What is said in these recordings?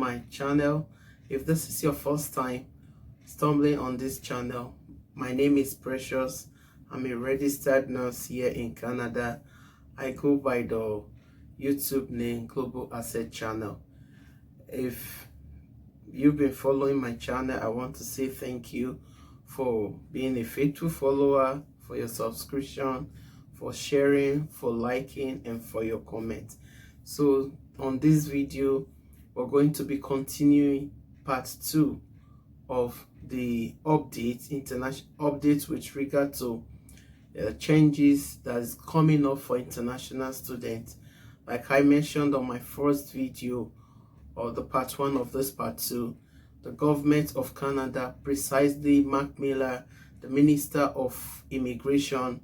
my channel. If this is your first time stumbling on this channel, my name is Precious. I'm a registered nurse here in Canada. I go by the YouTube name Global Asset Channel. If you've been following my channel, I want to say thank you for being a faithful follower, for your subscription, for sharing, for liking, and for your comments. So on this video, we're going to be continuing part 2 of the international updates with regard to changes that is coming up for international students. Like I mentioned on my first video, or the part 1 of this part 2, the government of Canada, precisely Mark Miller, the Minister of Immigration,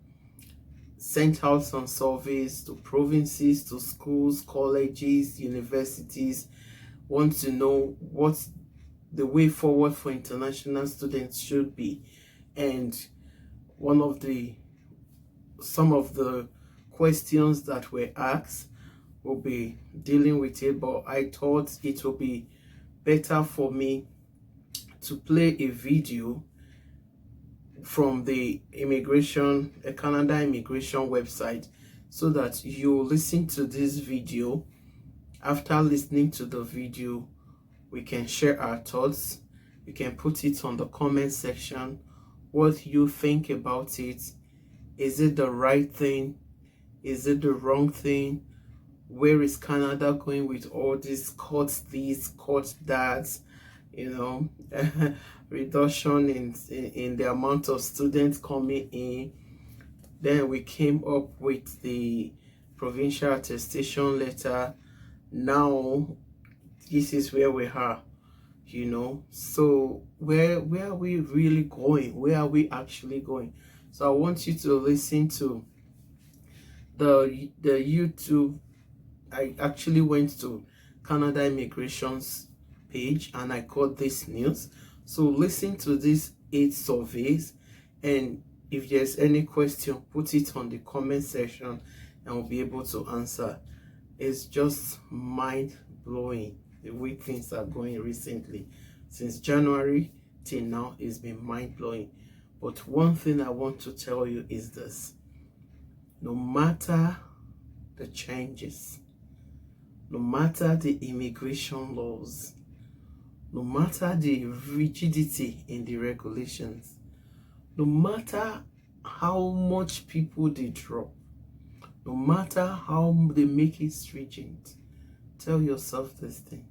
sent out some surveys to provinces, to schools, colleges, universities, want to know what the way forward for international students should be. And some of the questions that were asked will be dealing with it, but I thought it will be better for me to play a video from the Canada immigration website, so that you listen to this video. After listening to the video, we can share our thoughts. You can put it on the comment section what you think about it. Is it the right thing? Is it the wrong thing? Where is Canada going with all these cuts, that, reduction in the amount of students coming in? Then we came up with the provincial attestation letter. Now this is where we are, so where are we really going? Where are we actually going? So I want you to listen to the YouTube. I actually went to Canada Immigration's page and I got this news. So listen to these 8 surveys, and if there's any question, put it on the comment section and we'll be able to answer. It's just mind-blowing the way things are going recently. Since January till now, it's been mind-blowing. But one thing I want to tell you is this: no matter the changes, no matter the immigration laws, no matter the rigidity in the regulations, no matter how much people they drop, no matter how they make it stringent, tell yourself this thing: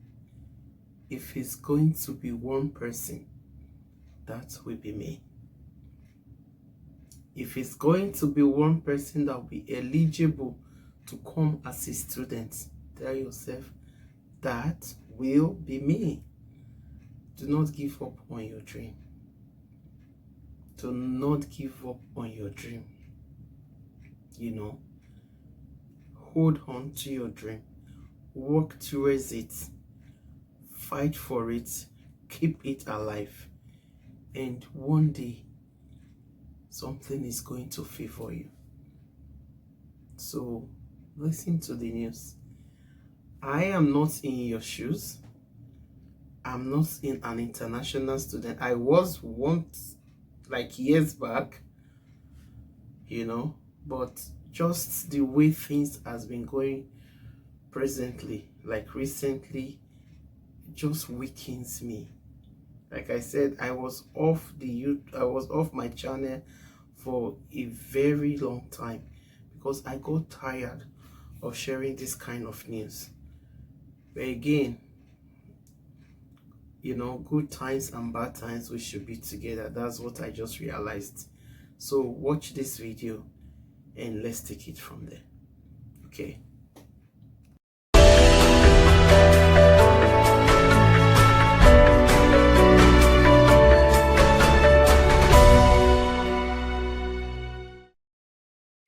if it's going to be one person, that will be me. If it's going to be one person that will be eligible to come as a student, tell yourself that will be me. Do not give up on your dream. Do not give up on your dream. Hold on to your dream. Work towards it. Fight for it. Keep it alive. And one day, something is going to favor you. So, listen to the news. I am not in your shoes. I'm not in an international student. I was once, like years back, but just the way things has been going presently, like recently, just weakens me. Like I said, I was off my channel for a very long time because I got tired of sharing this kind of news. But again, good times and bad times, we should be together. That's what I just realized. So watch this video and let's take it from there. Okay.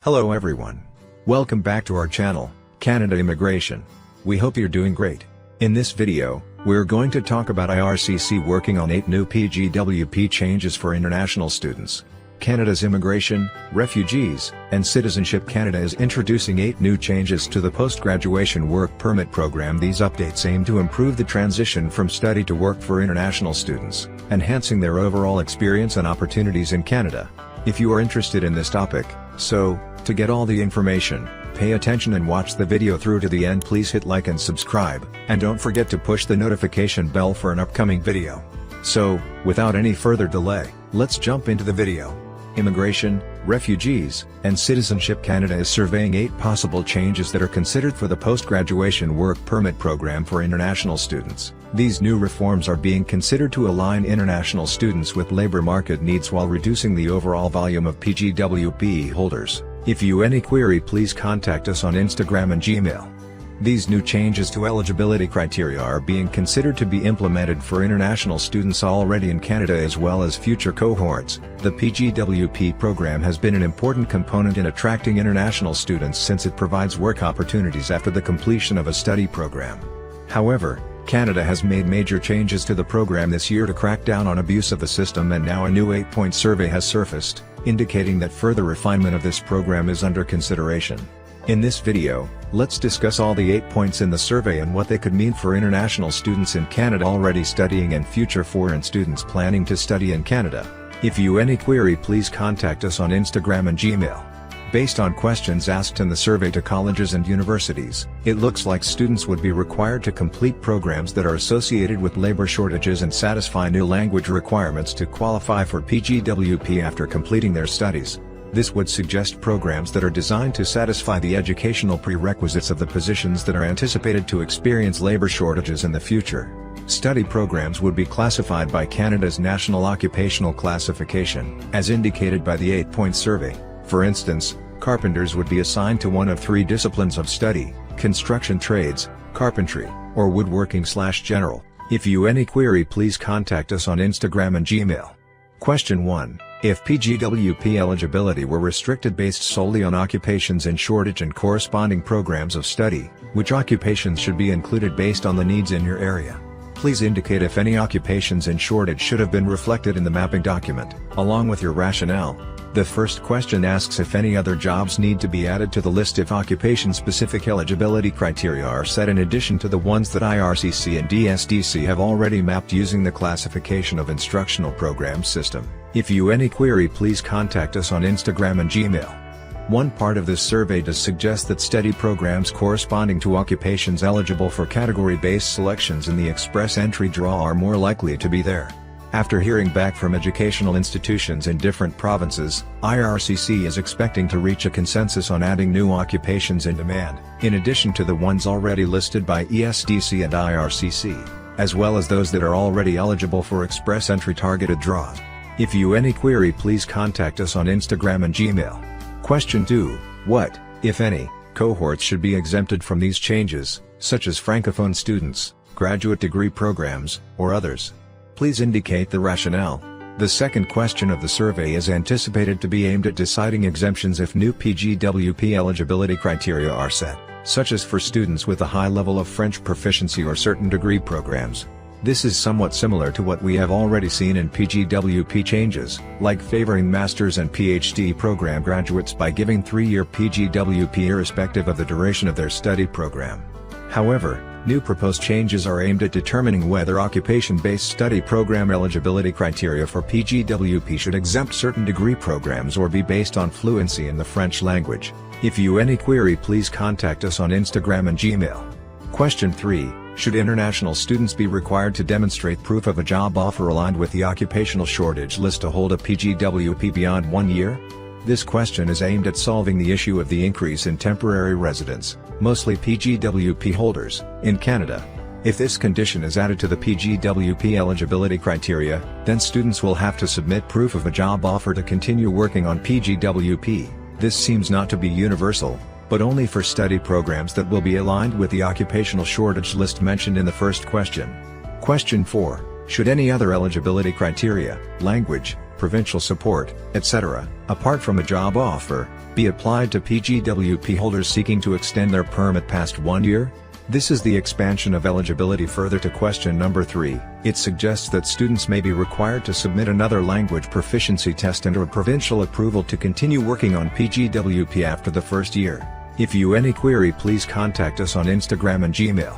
Hello everyone. Welcome back to our channel, Canada Immigration. We hope you're doing great. In this video, we're going to talk about IRCC working on 8 new Pgwp changes for international students. Canada's Immigration, Refugees, and Citizenship Canada is introducing 8 new changes to the post-graduation work permit program. These updates aim to improve the transition from study to work for international students, enhancing their overall experience and opportunities in Canada. If you are interested in this topic, to get all the information, pay attention and watch the video through to the end. Please hit like and subscribe, and don't forget to push the notification bell for an upcoming video. So, without any further delay, let's jump into the video. Immigration, Refugees, and Citizenship Canada is surveying 8 possible changes that are considered for the post-graduation work permit program for international students. These new reforms are being considered to align international students with labor market needs while reducing the overall volume of Pgwp holders. If you any query, please contact us on Instagram and Gmail. These new changes to eligibility criteria are being considered to be implemented for international students already in Canada as well as future cohorts. The Pgwp program has been an important component in attracting international students since it provides work opportunities after the completion of a study program. However, Canada has made major changes to the program this year to crack down on abuse of the system, and now a new 8-point survey has surfaced, indicating that further refinement of this program is under consideration. In this video, let's discuss all the 8 points in the survey and what they could mean for international students in Canada already studying and future foreign students planning to study in Canada. If you any query, please contact us on Instagram and Gmail. Based on questions asked in the survey to colleges and universities, it looks like students would be required to complete programs that are associated with labor shortages and satisfy new language requirements to qualify for Pgwp after completing their studies. This would suggest programs that are designed to satisfy the educational prerequisites of the positions that are anticipated to experience labor shortages in the future. Study programs would be classified by Canada's National Occupational Classification, as indicated by the 8-point survey. For instance, carpenters would be assigned to one of 3 disciplines of study: construction trades, carpentry, or woodworking/general. If you any query, please contact us on Instagram and Gmail. Question 1. If Pgwp eligibility were restricted based solely on occupations in shortage and corresponding programs of study, which occupations should be included based on the needs in your area? Please indicate if any occupations in shortage should have been reflected in the mapping document, along with your rationale. The first question asks if any other jobs need to be added to the list if occupation-specific eligibility criteria are set in addition to the ones that IRCC and DSDC have already mapped using the classification of instructional programs system. If you any query, please contact us on Instagram and Gmail. One part of this survey does suggest that study programs corresponding to occupations eligible for category-based selections in the express entry draw are more likely to be there. After hearing back from educational institutions in different provinces, IRCC is expecting to reach a consensus on adding new occupations in demand, in addition to the ones already listed by ESDC and IRCC, as well as those that are already eligible for express entry targeted draws. If you any query, please contact us on Instagram and Gmail. Question 2. What, if any, cohorts should be exempted from these changes, such as Francophone students, graduate degree programs, or others? Please indicate the rationale. The second question of the survey is anticipated to be aimed at deciding exemptions if new Pgwp eligibility criteria are set, such as for students with a high level of French proficiency or certain degree programs. This is somewhat similar to what we have already seen in Pgwp changes, like favoring master's and PhD program graduates by giving 3-year Pgwp irrespective of the duration of their study program. However, new proposed changes are aimed at determining whether occupation-based study program eligibility criteria for Pgwp should exempt certain degree programs or be based on fluency in the French language. If you any query, please contact us on Instagram and Gmail. Question 3. Should international students be required to demonstrate proof of a job offer aligned with the occupational shortage list to hold a Pgwp beyond 1 year? This question is aimed at solving the issue of the increase in temporary residents, mostly Pgwp holders, in Canada. If this condition is added to the Pgwp eligibility criteria, then students will have to submit proof of a job offer to continue working on Pgwp. This seems not to be universal, but only for study programs that will be aligned with the occupational shortage list mentioned in the first question. Question 4. Should any other eligibility criteria, language, provincial support, etc., apart from a job offer, be applied to Pgwp holders seeking to extend their permit past 1 year? This is the expansion of eligibility. Further to question number 3, it suggests that students may be required to submit another language proficiency test and/or provincial approval to continue working on Pgwp after the first year. If you any query, please contact us on Instagram and Gmail.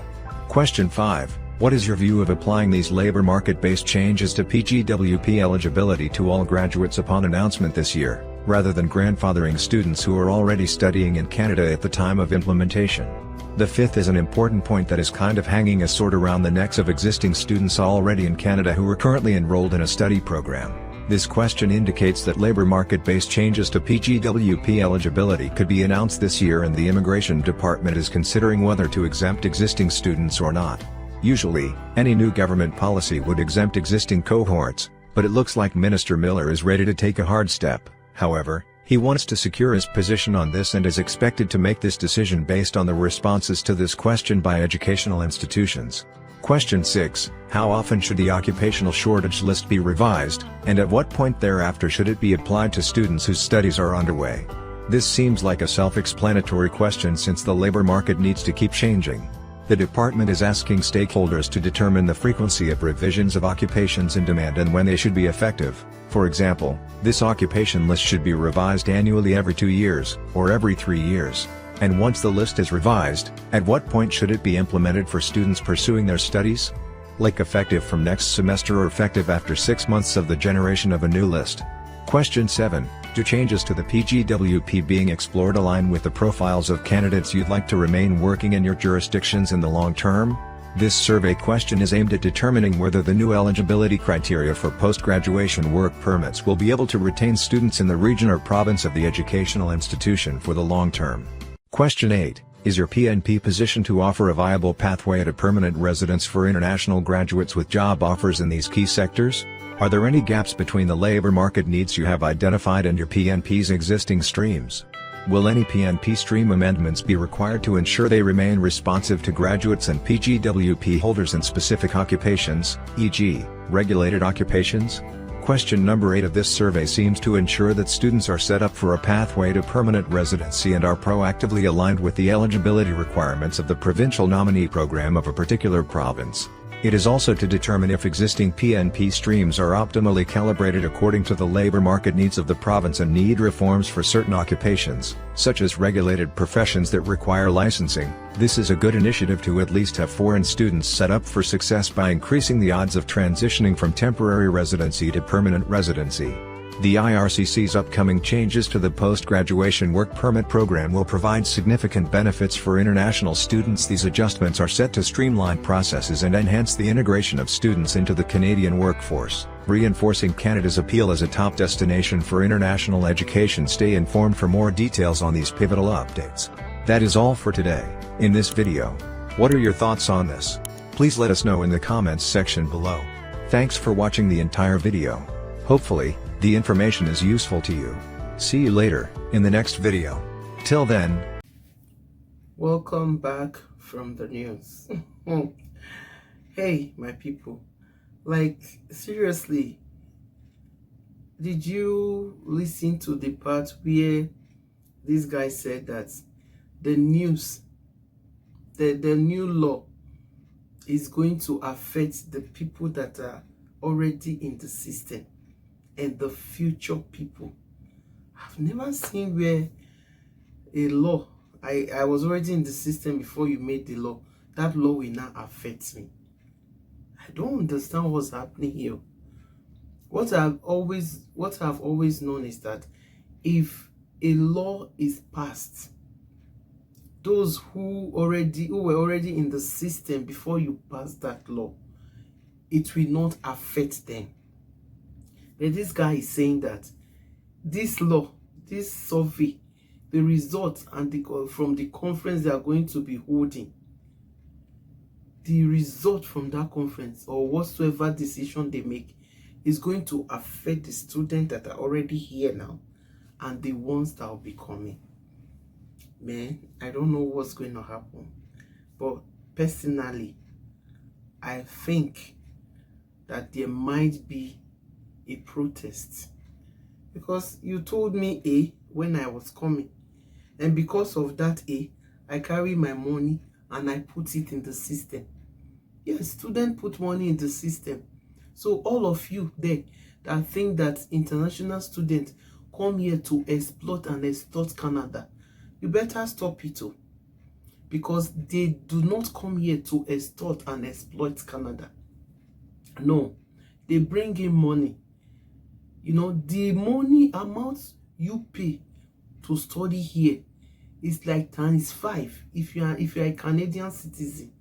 Question 5. What is your view of applying these labor market-based changes to Pgwp eligibility to all graduates upon announcement this year, rather than grandfathering students who are already studying in Canada at the time of implementation? The fifth is an important point that is kind of hanging a sword around the necks of existing students already in Canada who are currently enrolled in a study program. This question indicates that labor market-based changes to Pgwp eligibility could be announced this year, and the Immigration Department is considering whether to exempt existing students or not. Usually, any new government policy would exempt existing cohorts, but it looks like Minister Miller is ready to take a hard step. However, he wants to secure his position on this and is expected to make this decision based on the responses to this question by educational institutions. Question 6. How often should the occupational shortage list be revised, and at what point thereafter should it be applied to students whose studies are underway? This seems like a self-explanatory question since the labor market needs to keep changing. The department is asking stakeholders to determine the frequency of revisions of occupations in demand and when they should be effective. For example, this occupation list should be revised annually every 2 years, or every 3 years. And once the list is revised, at what point should it be implemented for students pursuing their studies? Like effective from next semester or effective after 6 months of the generation of a new list? Question 7. Do changes to the Pgwp being explored align with the profiles of candidates you'd like to remain working in your jurisdictions in the long term? This survey question is aimed at determining whether the new eligibility criteria for post-graduation work permits will be able to retain students in the region or province of the educational institution for the long term. Question 8. Is your PNP positioned to offer a viable pathway to permanent residence for international graduates with job offers in these key sectors? Are there any gaps between the labor market needs you have identified and your PNP's existing streams? Will any PNP stream amendments be required to ensure they remain responsive to graduates and Pgwp holders in specific occupations, e.g., regulated occupations? Question number 8 of this survey seems to ensure that students are set up for a pathway to permanent residency and are proactively aligned with the eligibility requirements of the provincial nominee program of a particular province. It is also to determine if existing PNP streams are optimally calibrated according to the labor market needs of the province and need reforms for certain occupations, such as regulated professions that require licensing. This is a good initiative to at least have foreign students set up for success by increasing the odds of transitioning from temporary residency to permanent residency. The IRCC's upcoming changes to the post-graduation work permit program will provide significant benefits for international students. These adjustments are set to streamline processes and enhance the integration of students into the Canadian workforce, reinforcing Canada's appeal as a top destination for international education. Stay informed for more details on these pivotal updates. That is all for today. In this video, what are your thoughts on this? Please let us know in the comments section below. Thanks for watching the entire video. Hopefully, the information is useful to you. See you later, in the next video. Till then. Welcome back from the news. Hey, my people. Like, seriously, did you listen to the part where this guy said that the news, the new law is going to affect the people that are already in the system and the future people? I've never seen where a law, I was already in the system before you made the law, that law will now affect me. I don't understand what's happening here. What I've always known is that if a law is passed, those who were already in the system before you pass that law, it will not affect them. But this guy is saying that this law, this survey, the results and from the conference they are going to be holding, the result from that conference or whatsoever decision they make is going to affect the students that are already here now and the ones that will be coming. Man, I don't know what's going to happen. But personally, I think that there might be a protest, because you told me A when I was coming, and because of that A, I carry my money and I put it in the system. Yes, students put money in the system. So all of you there that think that international students come here to exploit and extort Canada, you better stop it too. Because they do not come here to extort and exploit Canada. No, they bring in money. You know, the money amount you pay to study here is like ×5 if you are a Canadian citizen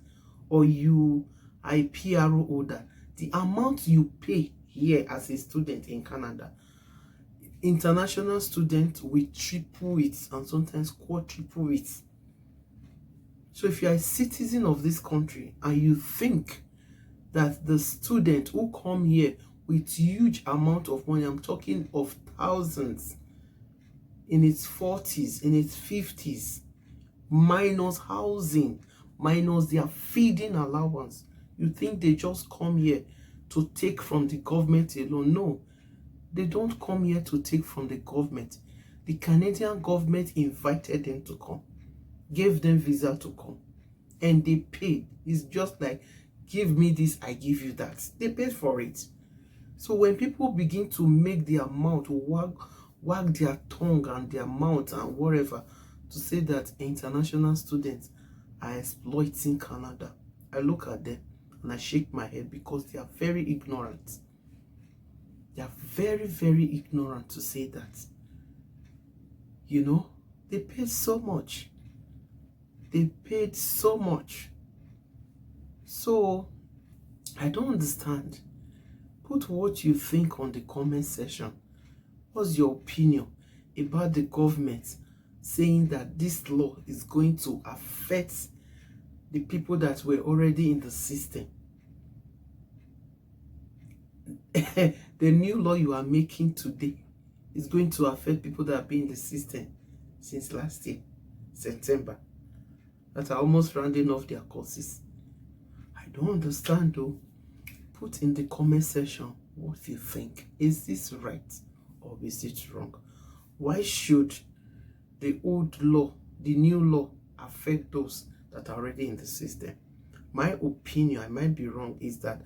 or you are a PRO holder. The amount you pay here as a student in Canada, international students will triple it and sometimes quadruple it. So if you are a citizen of this country and you think that the student who come here with huge amount of money, I'm talking of thousands, in its 40s, in its 50s, minus housing, minus their feeding allowance, you think they just come here to take from the government alone? No, they don't come here to take from the government. The Canadian government invited them to come, gave them visa to come, and they paid. It's just like, give me this, I give you that. They paid for it. So when people begin to make their mouth wag their tongue and their mouth and whatever to say that international students are exploiting Canada, I look at them and I shake my head, because they are very ignorant. They are very, very ignorant to say that. You know, they paid so much. They paid so much. So, I don't understand. Put what you think on the comment section. What's your opinion about the government saying that this law is going to affect the people that were already in the system? The new law you are making today is going to affect people that have been in the system since last year, September, that are almost rounding off their courses. I don't understand though. Put in the comment section what you think. Is this right or is it wrong? Why should the old law, the new law, affect those that are already in the system? My opinion, I might be wrong, is that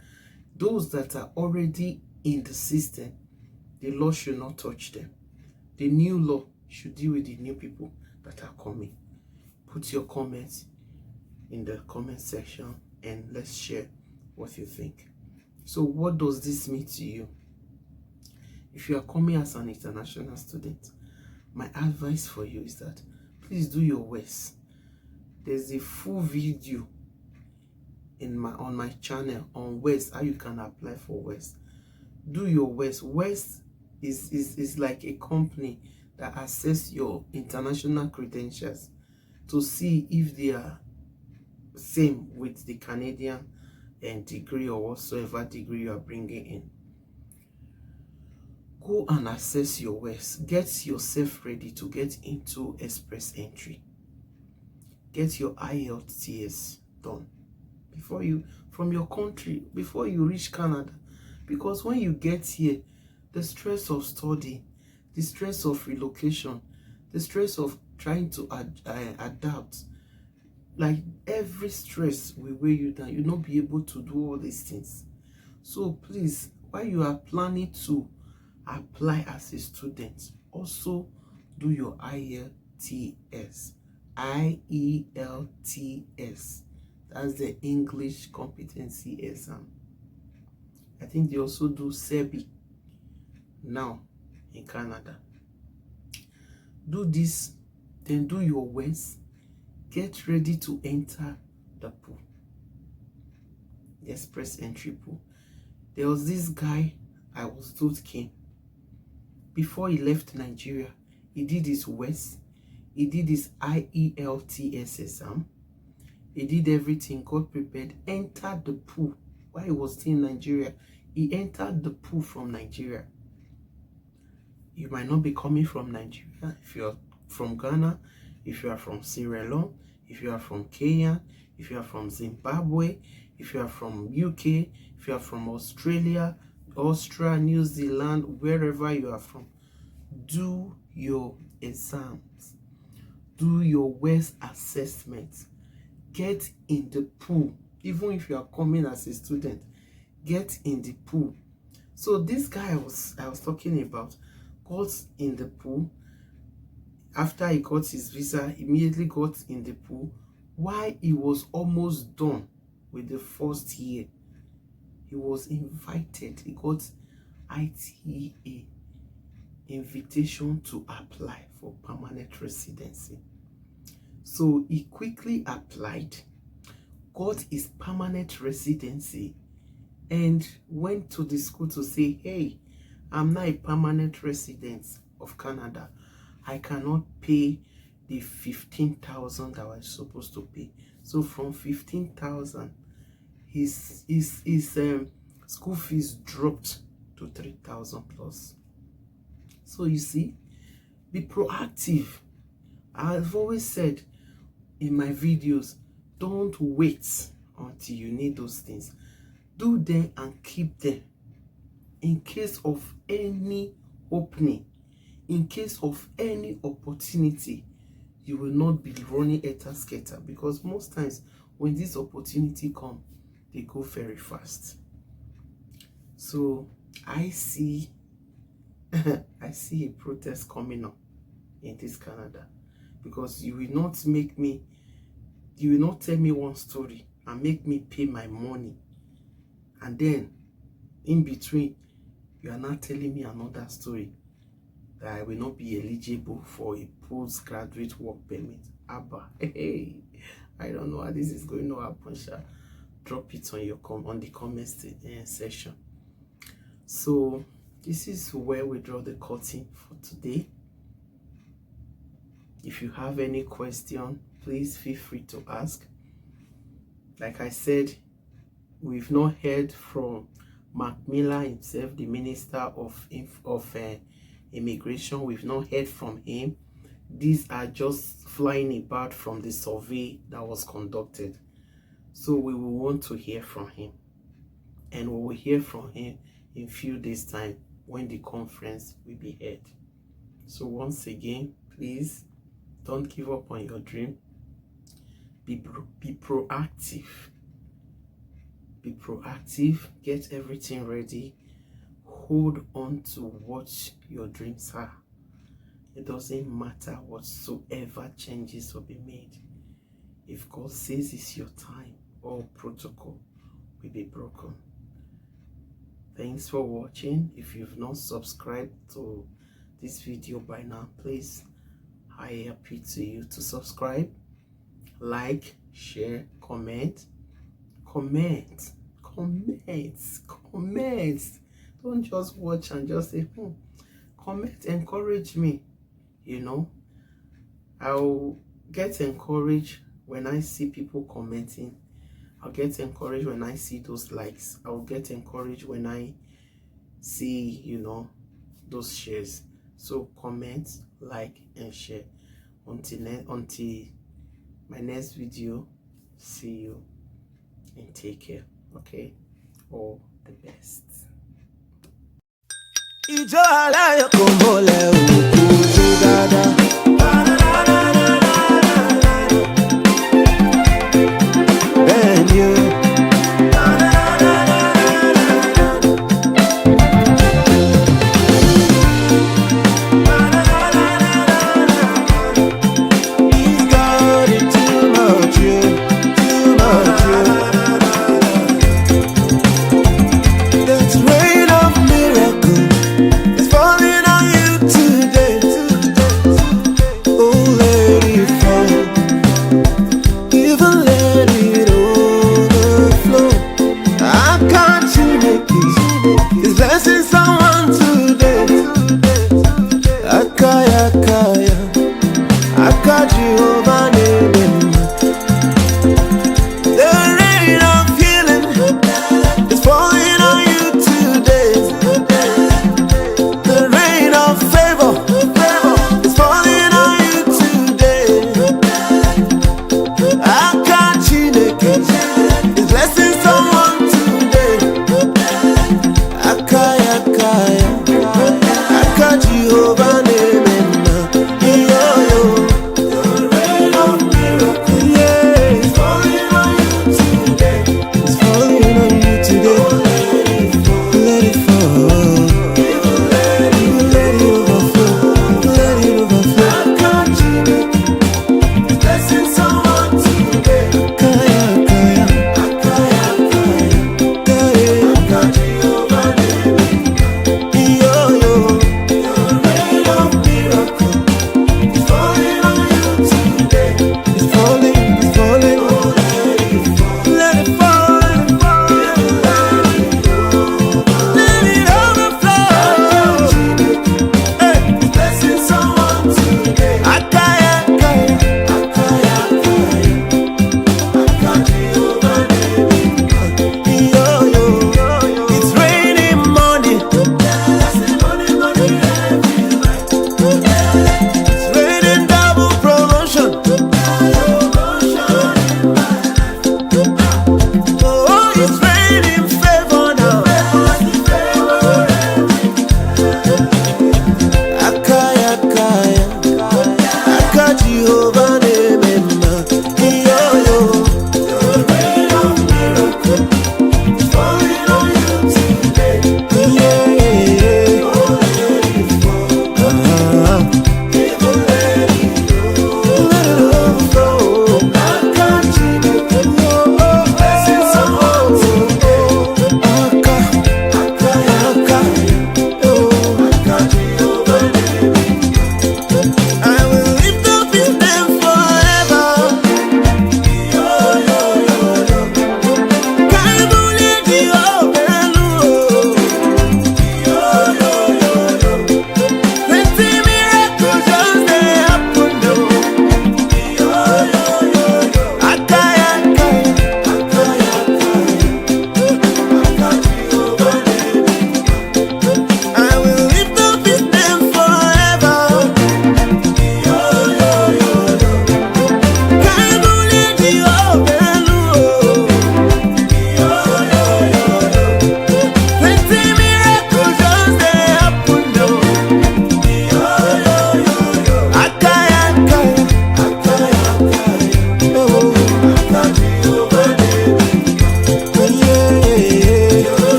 those that are already in the system, the law should not touch them. The new law should deal with the new people that are coming. Put your comments in the comment section and let's share what you think. So what does this mean to you? If you are coming as an international student, my advice for you is that please do your worst. There's a full video on my channel on WEST, how you can apply for WEST. Do your WEST. WEST is like a company that assess your international credentials to see if they are same with the Canadian degree or whatsoever degree you are bringing in. Go and assess your WEST. Get yourself ready to get into express entry. Get your IELTS done before you, from your country, before you reach Canada. Because when you get here, the stress of study, the stress of relocation, the stress of trying to adapt, like every stress will weigh you down. You'll not be able to do all these things. So please, while you are planning to apply as a student, also do your IELTS. IELTS. That's the English competency exam. I think they also do SEBI now in Canada. Do this, then do your WEST. Get ready to enter the pool, the express entry pool. There was this guy I was told came. Before he left Nigeria, he did his WEST, he did his IELTS exam, he did everything, got prepared, entered the pool while he was still in Nigeria. He entered the pool from Nigeria. You might not be coming from Nigeria. If you're from Ghana, if you are from Sierra Leone, if you are from Kenya, if you are from Zimbabwe, if you are from UK, if you are from Australia, Austria, New Zealand, wherever you are from, do your exams. Do your WEST assessment. get in the pool. Even if you are coming as a student, get in the pool. So this guy I was talking about got in the pool. After he got his visa, immediately got in the pool. While he was almost done with the first year, he was invited. He got ITA invitation to apply for permanent residency. So he quickly applied, got his permanent residency, and went to the school to say, hey, I'm now a permanent resident of Canada. I cannot pay the 15,000 that I was supposed to pay. So from 15,000, his school fees dropped to 3,000 plus. So you see, be proactive. I've always said in my videos, don't wait until you need those things. Do them and keep them in case of any opening, in case of any opportunity. You will not be running eta-sketa, because most times when this opportunity come, they go very fast. So I see I see a protest coming up in this Canada, because you will not tell me one story and make me pay my money, and then in between you are not telling me another story that I will not be eligible for a postgraduate work permit. Abba, hey, I don't know how this is going to happen. Drop it on the comment section. So this is where we draw the curtain for today. If you have any question, please feel free to ask. Like I said, we've not heard from Mark Miller himself, the Minister of Immigration. We've not heard from him. These are just flying about from the survey that was conducted. So we will want to hear from him, and we will hear from him in a few days' time when the conference will be held. So once again, please don't give up on your dream. Be proactive. Be proactive. Get everything ready. Hold on to what your dreams are. It doesn't matter whatsoever changes will be made. If God says it's your time, all protocol will be broken. Thanks for watching. If you've not subscribed to this video by now, please, I appeal to you to subscribe, like, share, comment. Don't just watch and just say, comment, encourage me. You know, I'll get encouraged when I see people commenting. I'll get encouraged when I see those likes. I'll get encouraged when I see, you know, those shares. So comment, like, and share. Until my next video, see you and take care. Okay, all the best. Ijo alayo komole ukuju dada. Jehovah.